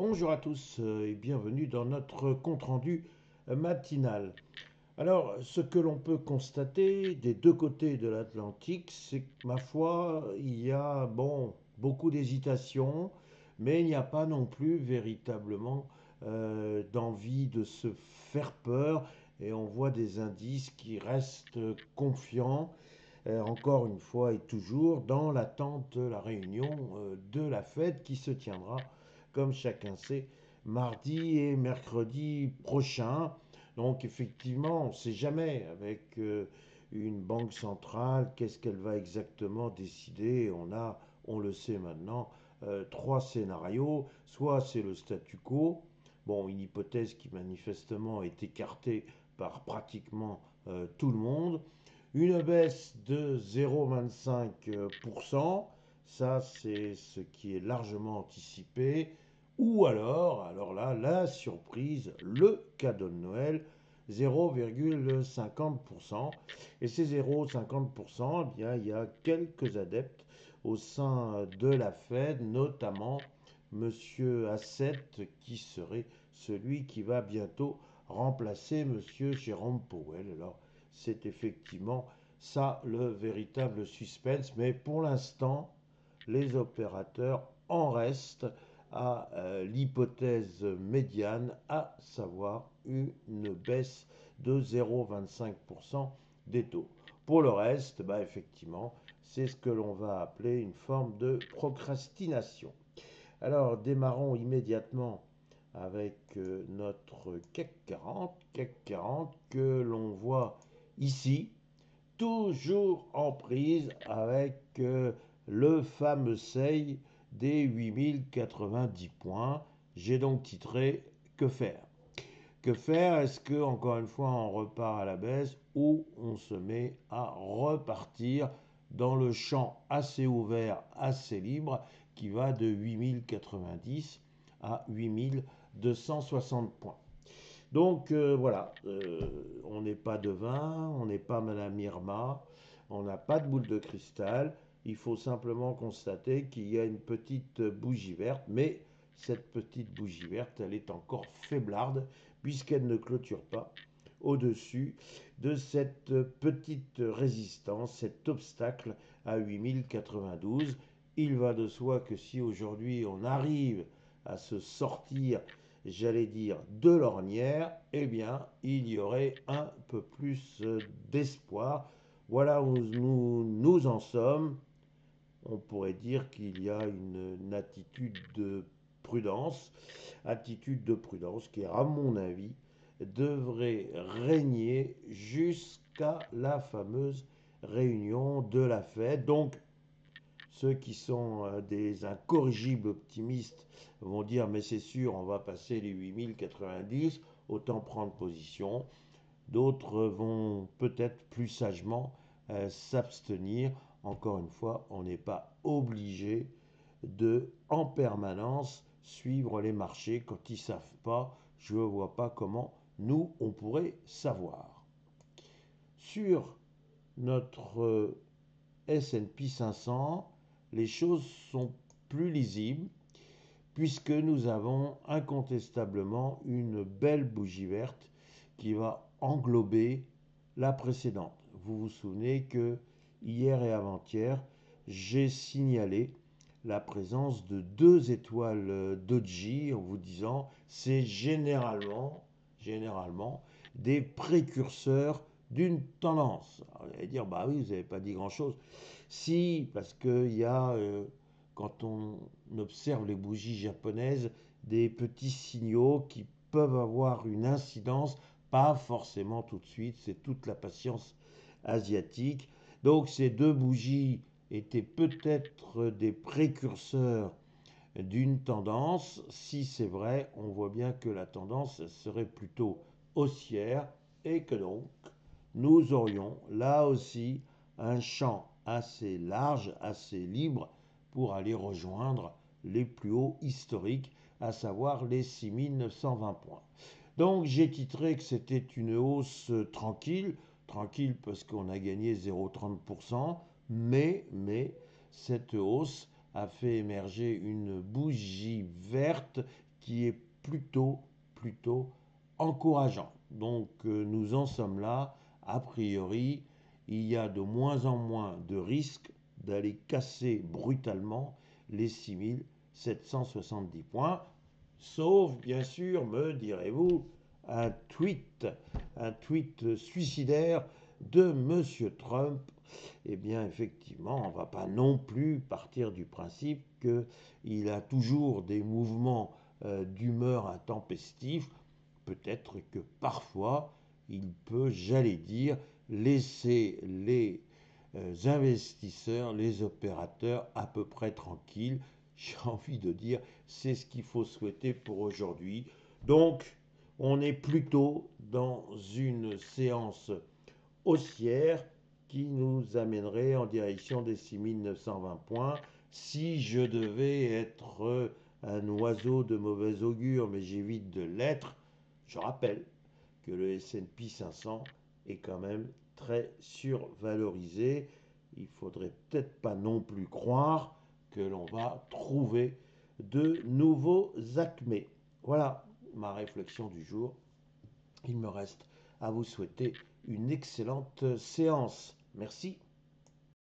Bonjour à tous et bienvenue dans notre compte-rendu matinal. Alors, ce que l'on peut constater des deux côtés de l'Atlantique, c'est que, ma foi, il y a, beaucoup d'hésitation, mais il n'y a pas non plus véritablement d'envie de se faire peur et on voit des indices qui restent confiants, encore une fois et toujours, dans l'attente de la réunion de la Fed qui se tiendra, comme chacun sait, mardi et mercredi prochain. Donc effectivement, on ne sait jamais avec une banque centrale qu'est-ce qu'elle va exactement décider. On le sait maintenant, trois scénarios. Soit c'est le statu quo, bon, une hypothèse qui manifestement est écartée par pratiquement tout le monde. Une baisse de 0,25%, ça c'est ce qui est largement anticipé. Ou alors là, la surprise, le cadeau de Noël, 0,50%. Et ces 0,50%, eh bien, il y a quelques adeptes au sein de la Fed, notamment Monsieur Hassett, qui serait celui qui va bientôt remplacer Monsieur Jérôme Powell. Alors, c'est effectivement ça le véritable suspense, mais pour l'instant, les opérateurs en restent à l'hypothèse médiane, à savoir une baisse de 0,25% des taux. Pour le reste, effectivement, c'est ce que l'on va appeler une forme de procrastination. Alors, démarrons immédiatement avec notre CAC 40 que l'on voit ici, toujours en prise avec le fameux seuil des 8090 points. J'ai donc titré Que faire? Que faire? Est-ce que, encore une fois, on repart à la baisse ou on se met à repartir dans le champ assez ouvert, assez libre, qui va de 8090 à 8260 points? Donc voilà, on n'est pas devin, on n'est pas Madame Irma, on n'a pas de boule de cristal. Il faut simplement constater qu'il y a une petite bougie verte, mais cette petite bougie verte, elle est encore faiblarde puisqu'elle ne clôture pas au-dessus de cette petite résistance, cet obstacle à 8092. Il va de soi que si aujourd'hui on arrive à se sortir, j'allais dire, de l'ornière, eh bien, il y aurait un peu plus d'espoir. Voilà où nous en sommes. On pourrait dire qu'il y a une attitude de prudence qui, à mon avis, devrait régner jusqu'à la fameuse réunion de la Fed. Donc, ceux qui sont des incorrigibles optimistes vont dire mais c'est sûr, on va passer les 8090, autant prendre position. D'autres vont peut-être plus sagement s'abstenir. Encore une fois, on n'est pas obligé de en permanence suivre les marchés quand ils ne savent pas. Je ne vois pas comment nous, on pourrait savoir. Sur notre S&P 500, les choses sont plus lisibles puisque nous avons incontestablement une belle bougie verte qui va englober la précédente. Vous vous souvenez que hier et avant-hier, j'ai signalé la présence de deux étoiles Doji en vous disant c'est généralement des précurseurs d'une tendance. Alors, vous allez dire bah oui, vous n'avez pas dit grand-chose. Si, parce qu'il y a quand on observe les bougies japonaises, des petits signaux qui peuvent avoir une incidence, pas forcément tout de suite, c'est toute la patience asiatique. Donc ces deux bougies étaient peut-être des précurseurs d'une tendance. Si c'est vrai, on voit bien que la tendance serait plutôt haussière et que donc nous aurions là aussi un champ assez large, assez libre pour aller rejoindre les plus hauts historiques, à savoir les 6920 points. Donc j'ai titré que c'était une hausse tranquille, tranquille parce qu'on a gagné 0,30%, mais cette hausse a fait émerger une bougie verte qui est plutôt encourageant. Donc nous en sommes là. A priori, il y a de moins en moins de risques d'aller casser brutalement les 6 770 points, sauf bien sûr, me direz-vous, un tweet suicidaire de Monsieur Trump. Eh bien, effectivement, on ne va pas non plus partir du principe qu'il a toujours des mouvements d'humeur intempestifs. Peut-être que parfois, il peut, j'allais dire, laisser les investisseurs, les opérateurs à peu près tranquilles. J'ai envie de dire, c'est ce qu'il faut souhaiter pour aujourd'hui. Donc, on est plutôt dans une séance haussière qui nous amènerait en direction des 6 920 points. Si je devais être un oiseau de mauvais augure, mais j'évite de l'être, je rappelle que le S&P 500 est quand même très survalorisé. Il faudrait peut-être pas non plus croire que l'on va trouver de nouveaux acmés. Voilà ma réflexion du jour. Il me reste à vous souhaiter une excellente séance. Merci.